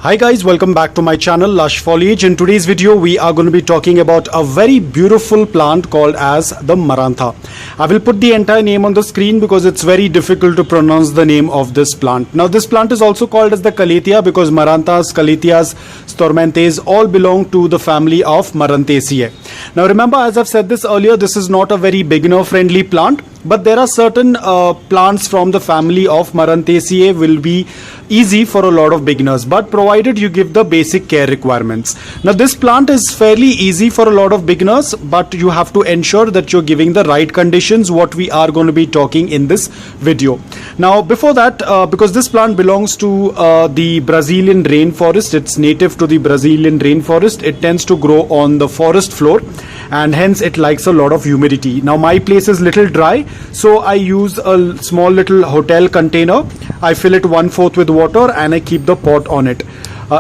Hi guys, welcome back to my channel Lush Foliage. In today's video we are going to be talking about a very beautiful plant called as the Maranta. I will put the entire name on the screen because it's very difficult to pronounce the name of this plant. Now this plant is also called as the Calathea because Marantas, Calatheas, Stormantes all belong to the family of Marantaceae. Now remember, as I've said this earlier, this is not a very beginner friendly plant, but there are certain plants from the family of Marantaceae will be easy for a lot of beginners, but provided you give the basic care requirements. Now this plant is fairly easy for a lot of beginners, but you have to ensure that you're giving the right conditions, what we are going to be talking in this video. Now before that, because this plant belongs to the Brazilian rainforest, it's native to the Brazilian rainforest, it tends to grow on the forest floor and hence it likes a lot of humidity. Now my place is little dry, so I use a small little hotel container. I fill it 1/4 with water and I keep the pot on it.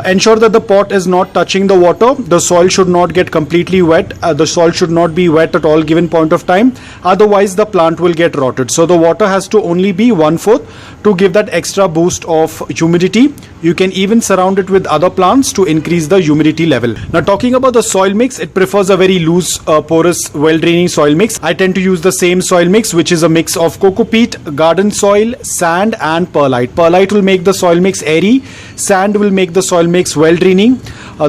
Ensure that the pot is not touching the water. The soil should not get completely wet. The soil should not be wet at all given point of time. Otherwise the plant will get rotted. So the water has to only be 1/4 to give that extra boost of humidity. You can even surround it with other plants to increase the humidity level. Now talking about the soil mix, it prefers a very loose, porous, well-draining soil mix. I tend to use the same soil mix, which is a mix of coco peat, garden soil, sand and perlite. Perlite will make the soil mix airy. Sand will make the soil mix well-draining.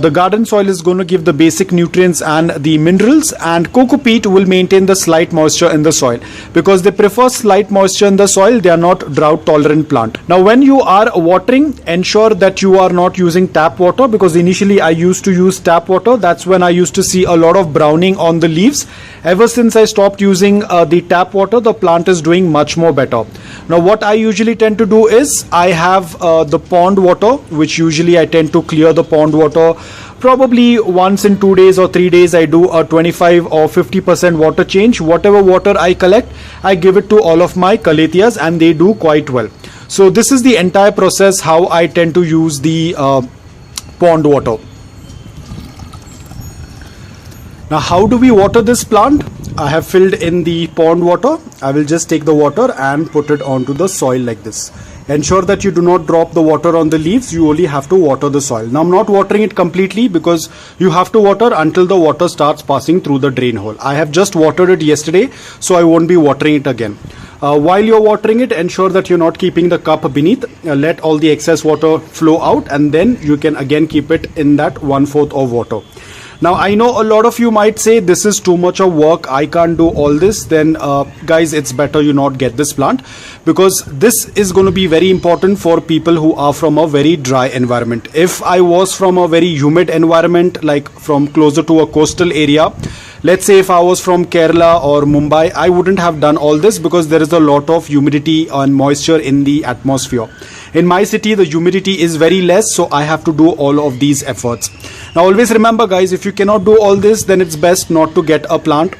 The garden soil is going to give the basic nutrients and the minerals, and coco peat will maintain the slight moisture in the soil. Because they prefer slight moisture in the soil, they are not drought tolerant plant. Now when you are watering, ensure that you are not using tap water, because initially I used to use tap water. That's when I used to see a lot of browning on the leaves. Ever since I stopped using the tap water, the plant is doing much more better. Now what I usually tend to do is I have the pond water, which usually I tend to clear the pond water probably once in 2 days or 3 days. I do a 25 or 50% water change. Whatever water I collect, I give it to all of my Calatheas and they do quite well. So this is the entire process how I tend to use the pond water. Now how do we water this plant? I have filled in the pond water. I will just take the water and put it onto the soil like this. Ensure that you do not drop the water on the leaves. You only have to water the soil. Now I'm not watering it completely because you have to water until the water starts passing through the drain hole. I have just watered it yesterday, so I won't be watering it again. While you're watering it, ensure that you're not keeping the cup beneath. Let all the excess water flow out and then you can again keep it in that 1/4 of water. Now I know a lot of you might say this is too much of work, I can't do all this. Then guys, it's better you not get this plant, because this is going to be very important for people who are from a very dry environment. If I was from a very humid environment, like from closer to a coastal area, let's say if I was from Kerala or Mumbai, I wouldn't have done all this because there is a lot of humidity and moisture in the atmosphere. In my city, the humidity is very less, so I have to do all of these efforts. Now always remember guys, if you cannot do all this, then it's best not to get a plant.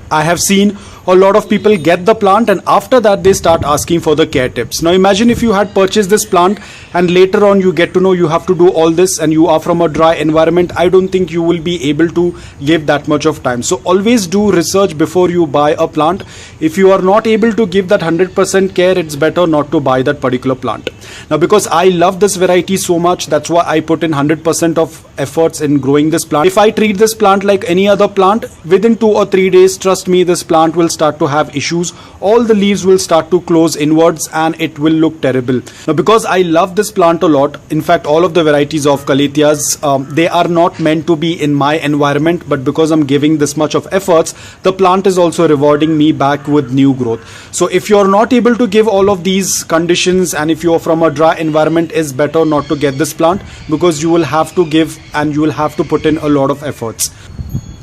I have seen a lot of people get the plant and after that they start asking for the care tips. Now imagine if you had purchased this plant and later on you get to know you have to do all this and you are from a dry environment. I don't think you will be able to give that much of time. So always do research before you buy a plant. If you are not able to give that 100% care, it's better not to buy that particular plant. Now because I love this variety so much, that's why I put in 100% of efforts in growing this plant. If I treat this plant like any other plant, within 2 or 3 days, trust me, this plant will start to have issues. All the leaves will start to close inwards and it will look terrible. Now because I love this plant a lot, in fact all of the varieties of Calatheas, they are not meant to be in my environment, but because I'm giving this much of efforts, the plant is also rewarding me back with new growth. So if you're not able to give all of these conditions and if you're from a dry environment, it's better not to get this plant because you will have to give and you will have to put in a lot of efforts.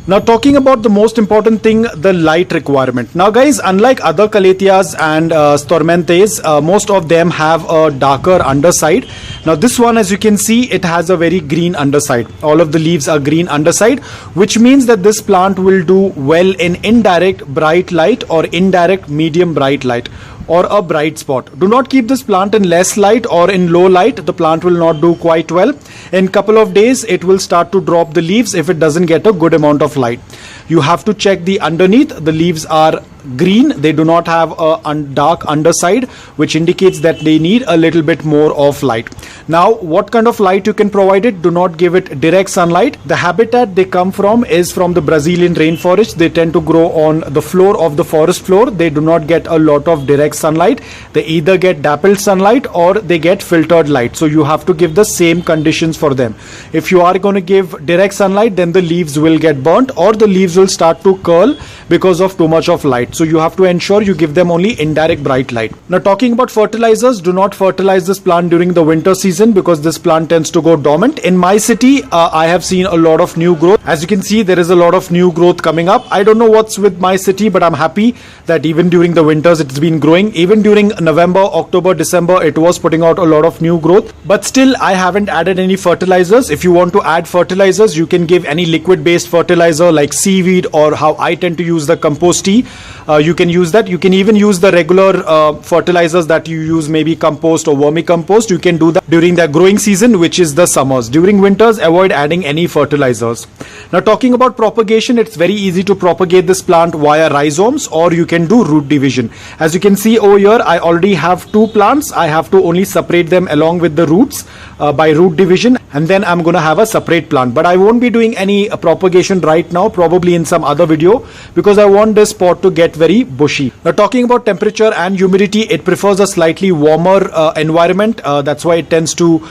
Now talking about the most important thing, the light requirement. Now guys, unlike other Calatheas and Stormantes, most of them have a darker underside. Now this one, as you can see, it has a very green underside. All of the leaves are green underside, which means that this plant will do well in indirect bright light or indirect medium bright light or a bright spot. Do not keep this plant in less light or in low light. The plant will not do quite well. In couple of days, it will start to drop the leaves if it doesn't get a good amount of light. You have to check the underneath. The leaves are green, they do not have a dark underside, which indicates that they need a little bit more of light. Now, what kind of light you can provide it? Do not give it direct sunlight. The habitat they come from is from the Brazilian rainforest. They tend to grow on the floor of the forest floor. They do not get a lot of direct sunlight. They either get dappled sunlight or they get filtered light. So you have to give the same conditions for them. If you are going to give direct sunlight, then the leaves will get burnt or the leaves will start to curl because of too much of light. So you have to ensure you give them only indirect bright light. Now, talking about fertilizers, do not fertilize this plant during the winter season because this plant tends to go dormant. In my city, I have seen a lot of new growth. As you can see, there is a lot of new growth coming up. I don't know what's with my city, but I'm happy that even during the winters, it's been growing. Even during November, October, December, it was putting out a lot of new growth. But still, I haven't added any fertilizers. If you want to add fertilizers, you can give any liquid-based fertilizer like seaweed, or how I tend to use the compost tea. You can use that. You can even use the regular fertilizers that you use, maybe compost or vermicompost. You can do that during the growing season, which is the summers. During winters, avoid adding any fertilizers. Now, talking about propagation, it's very easy to propagate this plant via rhizomes, or you can do root division. As you can see over here, I already have 2 plants. I have to only separate them along with the roots by root division, and then I'm going to have a separate plant. But I won't be doing any propagation right now, probably in some other video, because I want this pot to get very bushy. Now, talking about temperature and humidity, it prefers a slightly warmer environment. That's why it tends to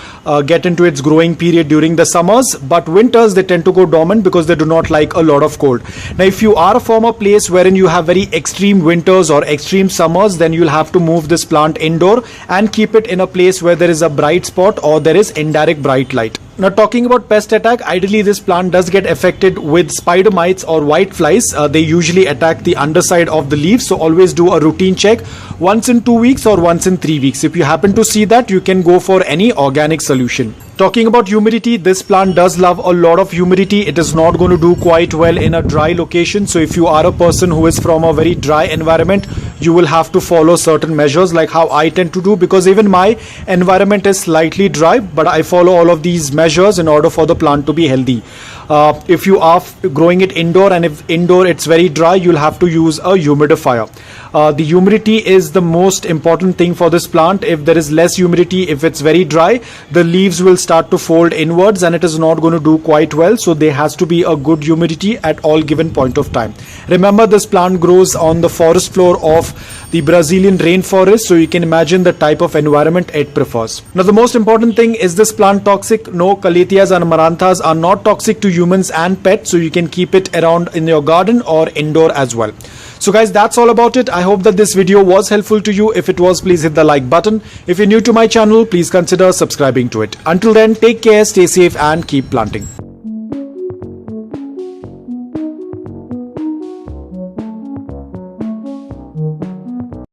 get into its growing period during the summers. But winters, they tend to go dormant because they do not like a lot of cold. Now, if you are from a place wherein you have very extreme winters or extreme summers, then you'll have to move this plant indoor and keep it in a place where there is a bright spot or there is indirect bright light. Now, talking about pest attack, ideally this plant does get affected with spider mites or white flies. They usually attack the underside of the leaves, so always do a routine check once in 2 weeks or once in 3 weeks. If you happen to see that, you can go for any organic solution. Talking about humidity, this plant does love a lot of humidity. It is not going to do quite well in a dry location. So if you are a person who is from a very dry environment, you will have to follow certain measures like how I tend to do, because even my environment is slightly dry, but I follow all of these measures in order for the plant to be healthy. If you are growing it indoor, and if indoor it's very dry, you'll have to use a humidifier. The humidity is the most important thing for this plant. If there is less humidity, if it's very dry, the leaves will start to fold inwards and it is not going to do quite well. So there has to be a good humidity at all given point of time. Remember, this plant grows on the forest floor of the Brazilian rainforest, so you can imagine the type of environment it prefers. Now, the most important thing, is this plant toxic? No, Calatheas and Maranthas are not toxic to humans and pets, so you can keep it around in your garden or indoor as well. So guys, that's all about it. I hope that this video was helpful to you. If it was, please hit the like button. If you're new to my channel, please consider subscribing to it. Until then, take care, stay safe and keep planting.